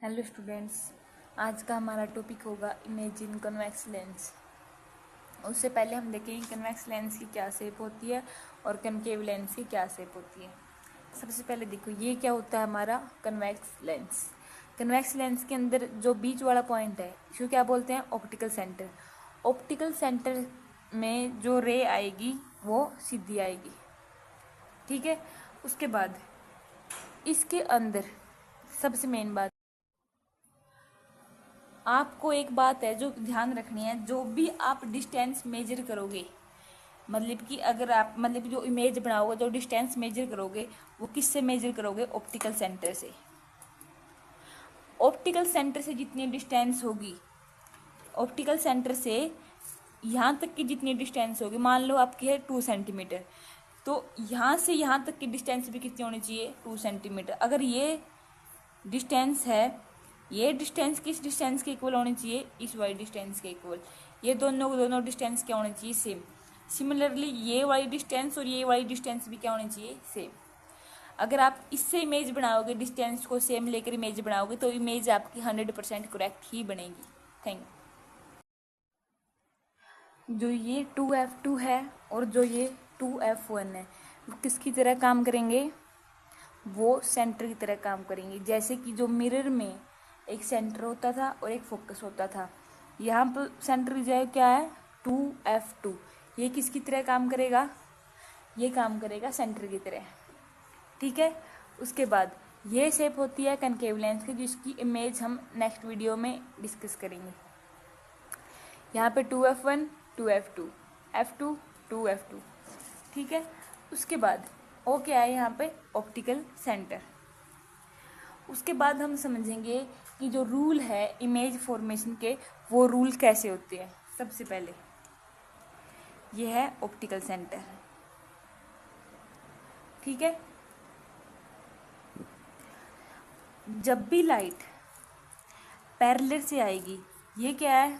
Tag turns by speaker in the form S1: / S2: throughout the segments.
S1: Hello students, आज का हमारा टॉपिक होगा इमेजिन कन्वेक्स लेंस। उससे पहले हम देखेंगे कन्वेक्स लेंस की क्या शेप होती है और कनकेव लेंस की क्या शेप होती है। सबसे पहले देखो ये क्या होता है हमारा कन्वेक्स लेंस। कन्वेक्स लेंस के अंदर जो बीच वाला पॉइंट है इसको क्या बोलते हैं, ऑप्टिकल सेंटर। ऑप्टिकल सेंटर में जो रे आएगी वो सीधी आएगी, ठीक है। उसके बाद इसके अंदर सबसे मेन बात, आपको एक बात है जो ध्यान रखनी है, जो भी आप डिस्टेंस मेजर करोगे, मतलब कि अगर आप जो इमेज बनाओगे, जो डिस्टेंस मेजर करोगे वो किससे मेजर करोगे, ऑप्टिकल सेंटर से। ऑप्टिकल सेंटर से जितनी डिस्टेंस होगी, ऑप्टिकल सेंटर से यहाँ तक की जितनी डिस्टेंस होगी, मान लो आपकी है 2 सेंटीमीटर, तो यहाँ से यहाँ तक की डिस्टेंस भी कितनी होनी चाहिए, 2 सेंटीमीटर। अगर ये डिस्टेंस है, ये डिस्टेंस किस डिस्टेंस के इक्वल होनी चाहिए, इस वाली डिस्टेंस के इक्वल। ये दोनों डिस्टेंस क्या होनी चाहिए, सेम। सिमिलरली ये वाली डिस्टेंस और ये वाली डिस्टेंस भी क्या होनी चाहिए, सेम। अगर आप इससे इमेज बनाओगे, डिस्टेंस को सेम लेकर इमेज बनाओगे, तो इमेज आपकी 100% करेक्ट ही बनेगी। Thank you. जो ये 2F2 है और जो ये 2F1 है, वो किसकी तरह काम करेंगे, वो सेंटर की तरह काम करेंगे। जैसे कि जो मिरर में एक सेंटर होता था और एक फोकस होता था, यहाँ पर सेंटर जो है क्या है, 2F2। ये किसकी तरह काम करेगा, ये काम करेगा सेंटर की तरह, ठीक है। उसके बाद ये शेप होती है कनकेव लेंस की, जिसकी इमेज हम नेक्स्ट वीडियो में डिस्कस करेंगे। यहाँ पे 2F1 2F2 F2 2F2, ठीक है। उसके बाद वो क्या है, यहाँ पे ऑप्टिकल सेंटर। उसके बाद हम समझेंगे कि जो रूल है इमेज फॉर्मेशन के, वो रूल कैसे होते हैं। सबसे पहले ये है ऑप्टिकल सेंटर, ठीक है। जब भी लाइट पैरेलल से आएगी, ये क्या है,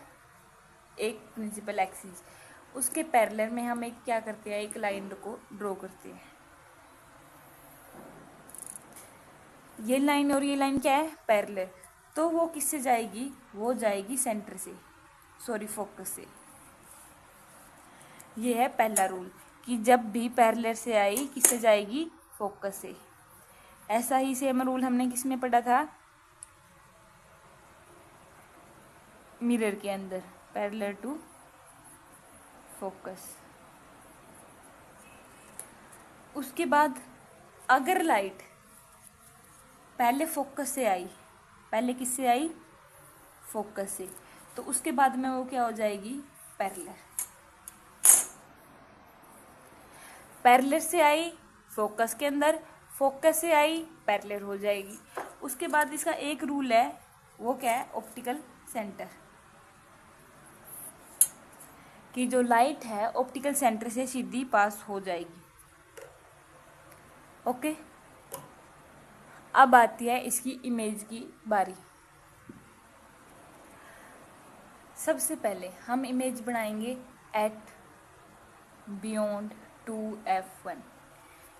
S1: एक प्रिंसिपल एक्सिस, उसके पैरेलल में हम एक क्या करते हैं, एक लाइन को ड्रॉ करते हैं। ये लाइन और ये लाइन क्या है, पैरेलल, तो वो किससे जाएगी, वो जाएगी सेंटर से, सॉरी फोकस से। ये है पहला रूल कि जब भी पैरेलल से आई किससे जाएगी, फोकस से। ऐसा ही सेम रूल हमने किसमें पढ़ा था, मिरर के अंदर, पैरेलल टू फोकस। उसके बाद अगर लाइट पहले फोकस से आई, पहले किससे आई, फोकस से, तो उसके बाद में वो क्या हो जाएगी, पैरेलल। पैरेलल से आई फोकस के अंदर, फोकस से आई पैरेलल हो जाएगी। उसके बाद इसका एक रूल है, वो क्या है, ऑप्टिकल सेंटर, कि जो लाइट है ऑप्टिकल सेंटर से सीधी पास हो जाएगी। ओके, अब आती है इसकी इमेज की बारी। सबसे पहले हम इमेज बनाएंगे एट बियॉन्ड 2F1।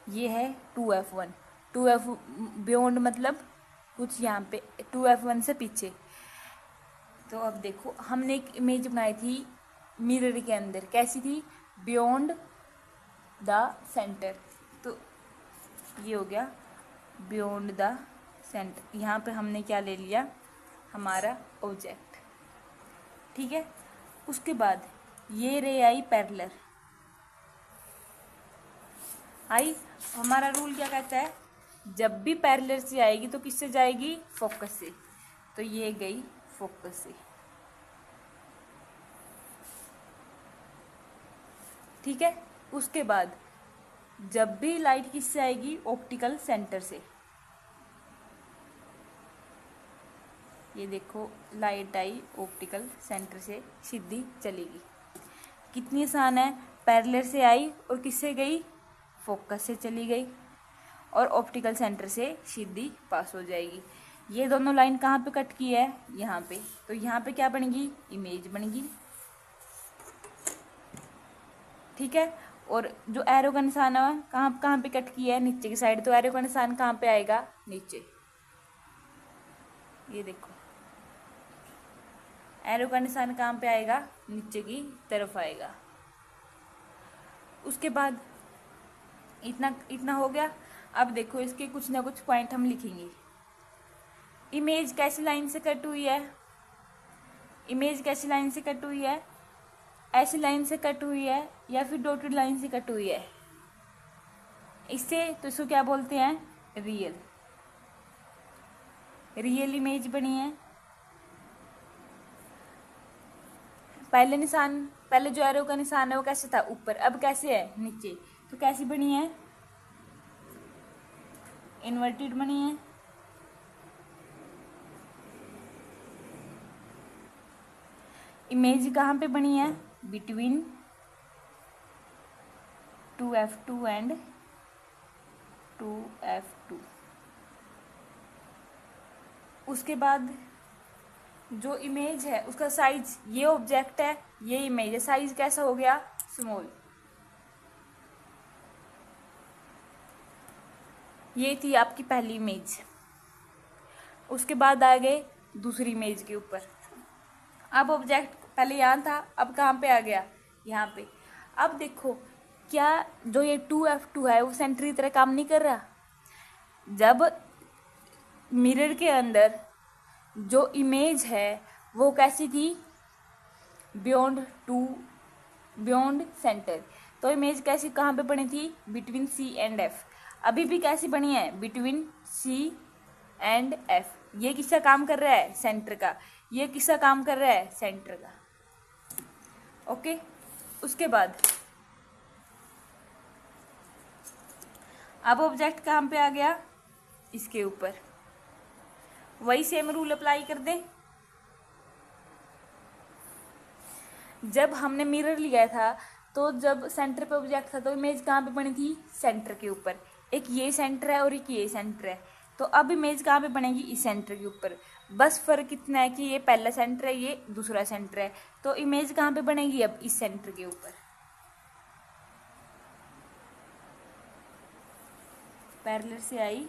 S1: ये है 2F1, 2F बियॉन्ड मतलब कुछ यहाँ पे 2F1 से पीछे। तो अब देखो हमने एक इमेज बनाई थी मिरर के अंदर, कैसी थी, बियॉन्ड द सेंटर। तो ये हो गया बियॉन्ड द सेंटर। यहाँ पे हमने क्या ले लिया, हमारा ऑब्जेक्ट, ठीक है। उसके बाद ये रे आई पैरेलल आई। हमारा रूल क्या कहता है, जब भी पैरेलल से आएगी तो किससे जाएगी, फोकस से। तो ये गई फोकस से, ठीक है। उसके बाद जब भी लाइट किससे आएगी, ऑप्टिकल सेंटर से। ये देखो लाइट आई ऑप्टिकल सेंटर से सीधी चलेगी। कितनी आसान है, पैरेलल से आई और किससे गई, फोकस से चली गई और ऑप्टिकल सेंटर से सीधी पास हो जाएगी। ये दोनों लाइन कहाँ पे कट की है, यहाँ पे, तो यहाँ पे क्या बनेगी, इमेज बनेगी, ठीक है। और जो एरो का निशान है कहाँ कहाँ पे कट की है, नीचे की साइड, तो एरो का निशान कहाँ पे आएगा, नीचे। ये देखो एरो का निशान कहाँ पे आएगा, नीचे की तरफ आएगा। उसके बाद इतना इतना हो गया। अब देखो इसके कुछ ना कुछ पॉइंट हम लिखेंगे। इमेज कैसी लाइन से कट हुई है, इमेज कैसी लाइन से कट हुई है, ऐसी लाइन से कट हुई है या फिर डॉटेड लाइन से कट हुई है, इससे तो इसको क्या बोलते हैं, रियल। रियल इमेज बनी है। पहले जो एरो का निशान है वो कैसे था, ऊपर, अब कैसे है, नीचे। तो कैसी बनी है, इन्वर्टेड बनी है। इमेज कहाँ पे बनी है, बिटवीन 2f2 एंड 2f2। उसके बाद जो इमेज है उसका साइज, ये ऑब्जेक्ट है, ये इमेज है, साइज कैसा हो गया, स्मॉल। ये थी आपकी पहली इमेज। उसके बाद आ गए दूसरी इमेज के ऊपर। अब ऑब्जेक्ट पहले यहाँ था, अब कहाँ पे आ गया, यहाँ पे। अब देखो क्या जो ये 2f2 है वो सेंटर की तरह काम नहीं कर रहा। जब मिरर के अंदर जो इमेज है वो कैसी थी, बियॉन्ड सेंटर। तो इमेज कैसी कहाँ पे बनी थी, बिटवीन C एंड F। अभी भी कैसी बनी है, बिटवीन C एंड F। ये किसका काम कर रहा है, सेंटर का। ये किसका काम कर रहा है, सेंटर का। ओके। उसके बाद अब ऑब्जेक्ट कहाँ पे आ गया, इसके ऊपर। वही सेम रूल अप्लाई कर दें। जब हमने मिरर लिया था तो जब सेंटर पे ऑब्जेक्ट था तो इमेज कहाँ पे बनी थी, सेंटर के ऊपर। एक ये सेंटर है और एक ये सेंटर है। तो अब इमेज कहाँ पे बनेगी, इस सेंटर के ऊपर। बस फर्क इतना है कि ये पहला सेंटर है, ये दूसरा सेंटर है। तो इमेज कहाँ पे बनेगी, अब इस सेंटर के ऊपर। पैरेलल से आई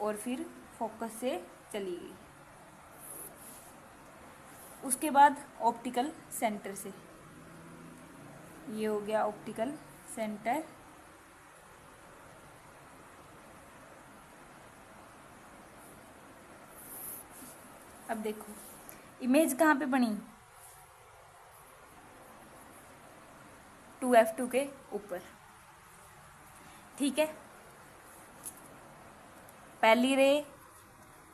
S1: और फिर फोकस से चली गई। उसके बाद ऑप्टिकल सेंटर से, ये हो गया ऑप्टिकल सेंटर। अब देखो इमेज कहाँ पे बनी, 2f2 के ऊपर। ठीक है, पहली रे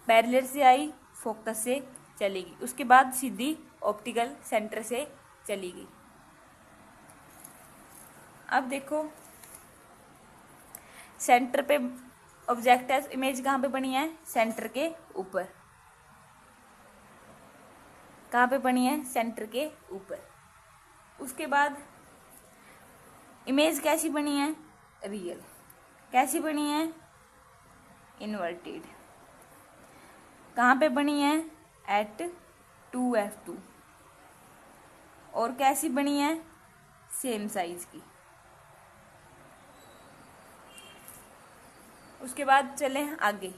S1: पैरेलल से आई, फोकस से चलेगी, उसके बाद सीधी ऑप्टिकल सेंटर से चली गई। अब देखो सेंटर पे ऑब्जेक्ट है, इमेज कहाँ पे बनी है, सेंटर के ऊपर। कहाँ पे बनी है, सेंटर के ऊपर। उसके बाद इमेज कैसी बनी है, रियल। कैसी बनी है, इन्वर्टेड। कहाँ पे बनी है, एट 2f2। और कैसी बनी है, सेम साइज की। उसके बाद चले आगे।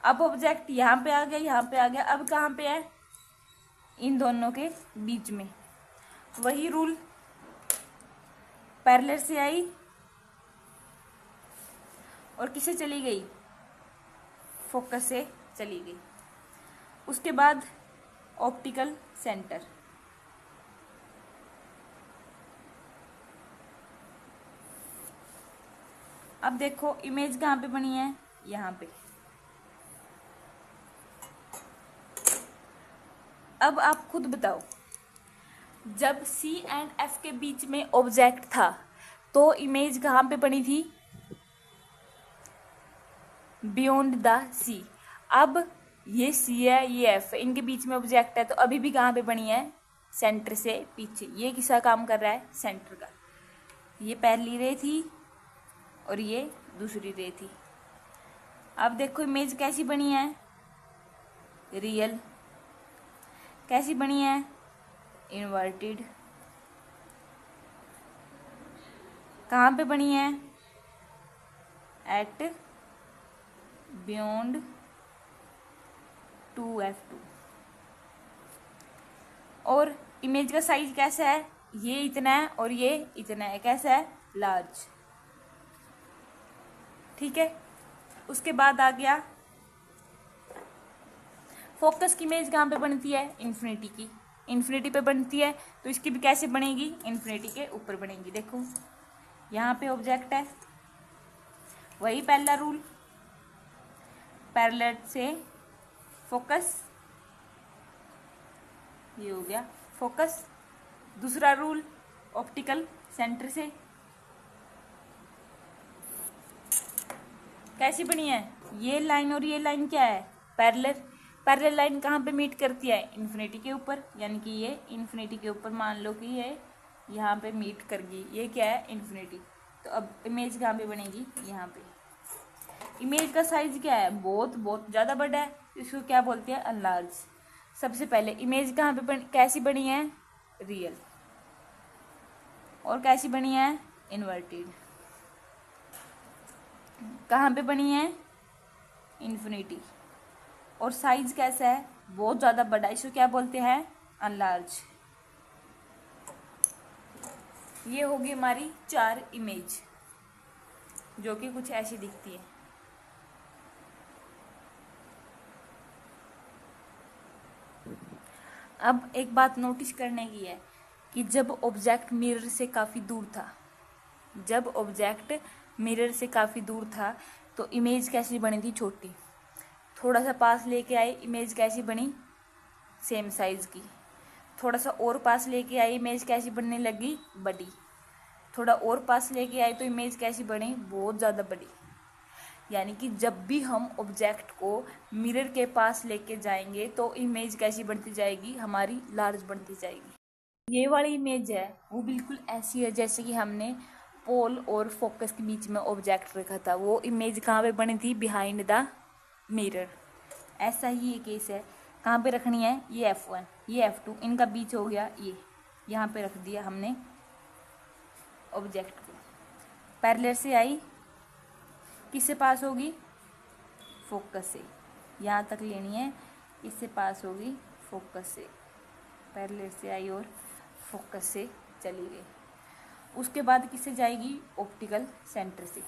S1: अब ऑब्जेक्ट यहाँ पे आ गया, यहाँ पे आ गया। अब कहाँ पे है, इन दोनों के बीच में। वही रूल, पैरेलल से आई और किसे चली गई, फोकस से चली गई। उसके बाद ऑप्टिकल सेंटर। अब देखो इमेज कहाँ पे बनी है, यहाँ पे। अब आप खुद बताओ, जब C एंड F के बीच में ऑब्जेक्ट था तो इमेज कहाँ पे बनी थी, बियॉन्ड द C। अब ये C है, ये F है, इनके बीच में ऑब्जेक्ट है तो अभी भी कहाँ पे बनी है, सेंटर से पीछे। ये किसका काम कर रहा है, सेंटर का। ये पहली रे थी और ये दूसरी रे थी। अब देखो इमेज कैसी बनी है, रियल। कैसी बनी है, इन्वर्टेड। कहाँ पे बनी है, एट बियॉन्ड 2f2। और इमेज का साइज कैसा है, ये इतना है और ये इतना है, कैसा है, लार्ज। ठीक है, उसके बाद आ गया फोकस की इमेज कहाँ पे बनती है, इन्फिनिटी की, इन्फिनिटी पे बनती है, तो इसकी भी कैसे बनेगी, इन्फिनिटी के ऊपर बनेगी। देखो यहाँ पे ऑब्जेक्ट है, वही पहला रूल, पैरेलल से फोकस, ये हो गया फोकस। दूसरा रूल ऑप्टिकल सेंटर से, कैसी बनी है, ये लाइन और ये लाइन क्या है, पैरेलल। पैरेलल लाइन कहाँ पे मीट करती है, इन्फिनिटी के ऊपर, यानी कि ये इन्फिनिटी के ऊपर मान लो कि ये यहाँ पे मीट कर गई, ये क्या है, इन्फिनिटी। तो अब इमेज कहाँ पे बनेगी, यहाँ पे। इमेज का साइज क्या है, बहुत बहुत ज़्यादा बड़ा है, इसको क्या बोलते हैं, अनलार्ज। सबसे पहले इमेज कहाँ पे कैसी बनी है, रियल, और कैसी बनी है, इन्वर्टेड। कहाँ पे बनी है, इन्फिनिटी, और साइज कैसा है, बहुत ज़्यादा बड़ा, इसको क्या बोलते हैं, अनलार्ज। ये होगी हमारी 4 इमेज, जो कि कुछ ऐसी दिखती है। अब एक बात नोटिस करने की है कि जब ऑब्जेक्ट मिरर से काफ़ी दूर था, जब ऑब्जेक्ट मिरर से काफ़ी दूर था तो इमेज कैसी बनी थी, छोटी। थोड़ा सा पास लेके आए, इमेज कैसी बनी, सेम साइज़ की। थोड़ा सा और पास लेके आई, इमेज कैसी बनने लगी, बड़ी। थोड़ा और पास लेके आए तो इमेज कैसी बनी, बहुत ज़्यादा बड़ी। यानी कि जब भी हम ऑब्जेक्ट को मिरर के पास लेके जाएंगे तो इमेज कैसी बनती जाएगी, हमारी लार्ज बनती जाएगी। ये वाली इमेज है वो बिल्कुल ऐसी है जैसे कि हमने पोल और फोकस के बीच में ऑब्जेक्ट रखा था, वो इमेज कहाँ पे बनी थी, बिहाइंड द मिरर। ऐसा ही ये केस है, कहाँ पे रखनी है, ये F1 ये F2, इनका बीच हो गया, ये यहाँ पे रख दिया हमने ऑब्जेक्ट को। पैरेलल से आई, किससे पास होगी, फोकस से, यहाँ तक लेनी है, इससे पास होगी फोकस से। पैरेलल से आई और फोकस से चली गई। उसके बाद किससे जाएगी, ऑप्टिकल सेंटर से।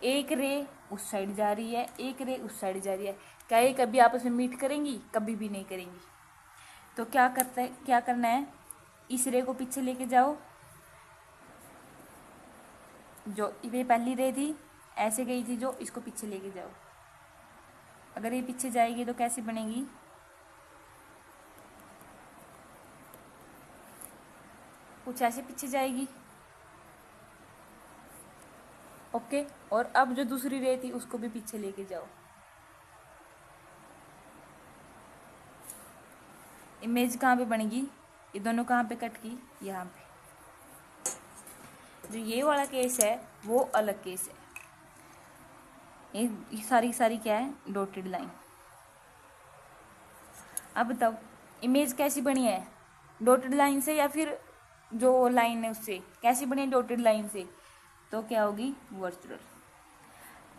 S1: एक रे उस साइड जा रही है, एक रे उस साइड जा रही है, क्या ये कभी आपस में मीट करेंगी, कभी भी नहीं करेंगी। तो क्या करना है, इस रे को पीछे लेके जाओ, जो ये पहली रे थी ऐसे गई थी, जो इसको पीछे लेके जाओ। अगर ये पीछे जाएगी तो कैसे बनेगी, कुछ ऐसे पीछे जाएगी। ओके, और अब जो दूसरी रे थी उसको भी पीछे लेके जाओ। इमेज कहाँ पे बनेगी, ये दोनों कहाँ पे कट की, यहाँ पे। जो ये वाला केस है वो अलग केस है। ये सारी क्या है, डॉटेड लाइन। अब बताओ इमेज कैसी बनी है, डॉटेड लाइन से या फिर जो लाइन है उससे, कैसी बनी है, डॉटेड लाइन से, तो क्या होगी, वर्चुअल।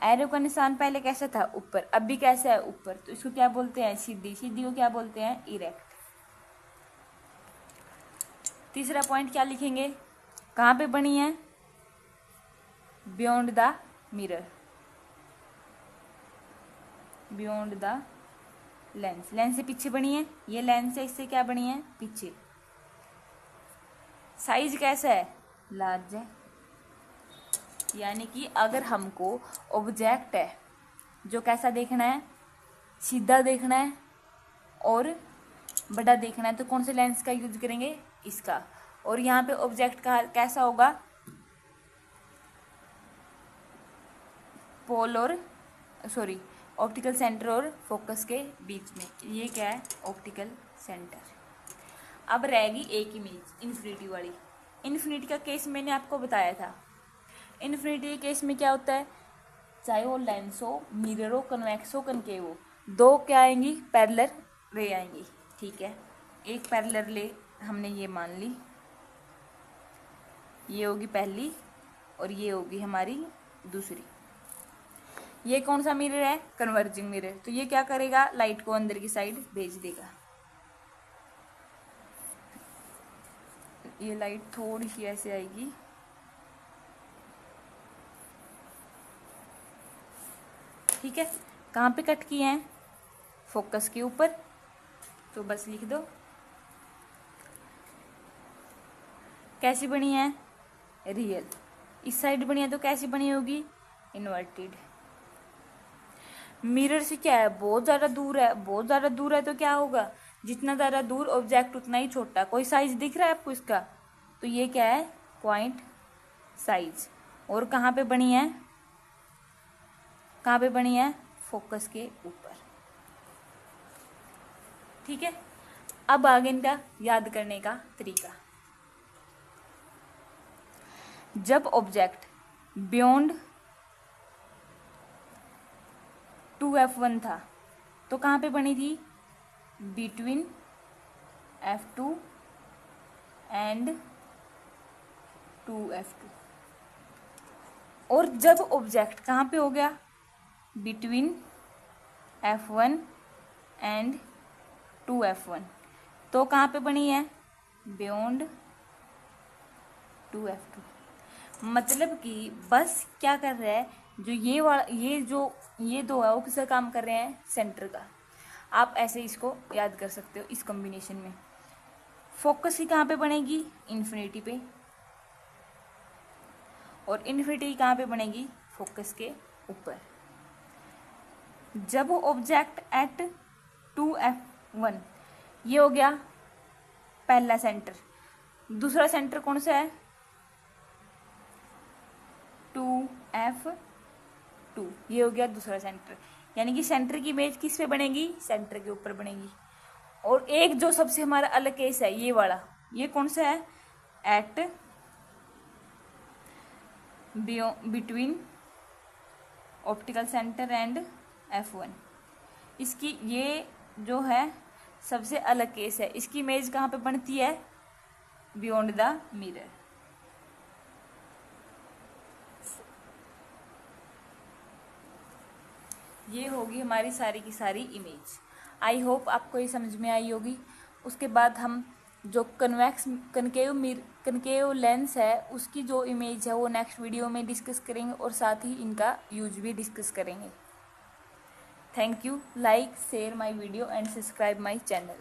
S1: एरो का निशान पहले कैसा था, ऊपर, अब भी कैसा है, ऊपर, तो इसको क्या बोलते हैं, सीधी। सीधी को क्या बोलते हैं, इरेक्ट। तीसरा पॉइंट क्या लिखेंगे, कहाँ पे बनी है, beyond the mirror, beyond the lens. Lens से पीछे बनी है, ये लेंस है, इससे क्या बनी है, पीछे। साइज कैसा है, लार्ज है। यानी कि अगर हमको ऑब्जेक्ट है जो कैसा देखना है, सीधा देखना है और बड़ा देखना है, तो कौन से लेंस का यूज करेंगे, इसका। और यहाँ पे ऑब्जेक्ट का कैसा होगा, पोल और ऑप्टिकल सेंटर और फोकस के बीच में, ये क्या है, ऑप्टिकल सेंटर। अब रहेगी एक इमेज, इन्फिनिटी वाली। इन्फिनिटी का केस मैंने आपको बताया था। इन्फिनिटी के केस में क्या होता है, चाहे वो लेंस हो, मिरर हो, कन्वेक्स हो, कनकेव हो, दो क्या आएंगी, पैरेलल रे आएंगी। ठीक है, एक पैरेलल रे हमने ये मान ली, ये होगी पहली और ये होगी हमारी दूसरी। ये कौन सा मिरर है? Converging mirror. तो ये क्या करेगा? लाइट को अंदर की साइड भेज देगा। ये लाइट थोड़ी सी ऐसे आएगी, ठीक है। कहाँ पे कट किए हैं? फोकस के ऊपर। तो बस लिख दो। कैसी बनी है? रियल। इस साइड बनी है तो कैसी बनी होगी? इन्वर्टेड। मिरर से क्या है? बहुत ज़्यादा दूर है। बहुत ज़्यादा दूर है तो क्या होगा? जितना ज़्यादा दूर ऑब्जेक्ट उतना ही छोटा। कोई साइज दिख रहा है आपको इसका? तो ये क्या है? Point size. और कहाँ पे बनी है? कहाँ पे बनी है? फोकस के ऊपर, ठीक है। अब आगे इनका याद करने का तरीका। जब ऑब्जेक्ट बियॉन्ड 2f1 था तो कहाँ पे बनी थी? Between f2 and 2f2। और जब ऑब्जेक्ट कहाँ पे हो गया? बिटवीन f1 एंड 2f1 तो कहाँ पे बनी है? Beyond 2f2। मतलब कि बस क्या कर रहा है, जो ये वाला ये दो है वो किसका काम कर रहे हैं? सेंटर का। आप ऐसे इसको याद कर सकते हो इस कॉम्बिनेशन में। फोकस ही कहाँ पे बनेगी? इन्फिनिटी पे। और इन्फिनिटी कहाँ पे बनेगी? फोकस के ऊपर। जब ऑब्जेक्ट एट 2f1, ये हो गया पहला सेंटर। दूसरा सेंटर कौन सा है? 2f2। ये हो गया दूसरा सेंटर। यानी कि सेंटर की इमेज किस पे बनेगी? सेंटर के ऊपर बनेगी। और एक जो सबसे हमारा अलग केस है, ये वाला, ये कौन सा है? At between optical centre and f1। इसकी ये जो है सबसे अलग केस है। इसकी इमेज कहाँ पे बनती है? Beyond the mirror. ये होगी हमारी सारी की सारी इमेज। आई होप आपको ये समझ में आई होगी। उसके बाद हम जो कनकेव लेंस है उसकी जो इमेज है वो नेक्स्ट वीडियो में डिस्कस करेंगे और साथ ही इनका यूज भी डिस्कस करेंगे। Thank you. Like share my video and subscribe my channel.